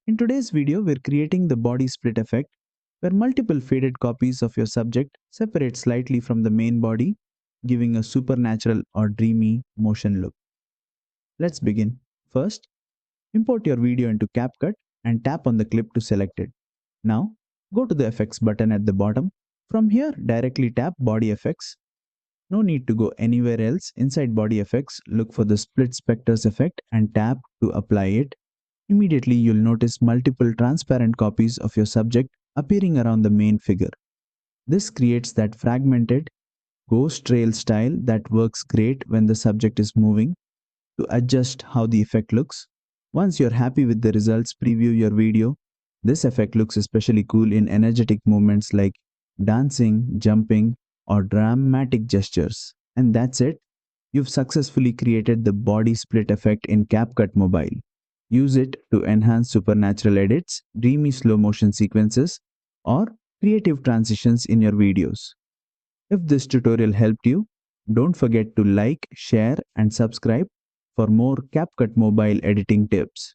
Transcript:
In today's video, we're creating the body split effect, where multiple faded copies of your subject separate slightly from the main body, giving a supernatural or dreamy motion look. Let's begin. First, import your video into CapCut and tap on the clip to select it. Now, go to the Effects button at the bottom. From here, directly tap Body Effects. No need to go anywhere else. Inside Body Effects, look for the Split Specters effect and tap to apply it. Immediately, you'll notice multiple transparent copies of your subject appearing around the main figure. This creates that fragmented, ghost trail style that works great when the subject is moving. To adjust how the effect looks, once you're happy with the results, preview your video. This effect looks especially cool in energetic movements like dancing, jumping, or dramatic gestures. And that's it. You've successfully created the body split effect in CapCut Mobile. Use it to enhance supernatural edits, dreamy slow motion sequences, or creative transitions in your videos. If this tutorial helped you, don't forget to like, share, and subscribe for more CapCut Mobile editing tips.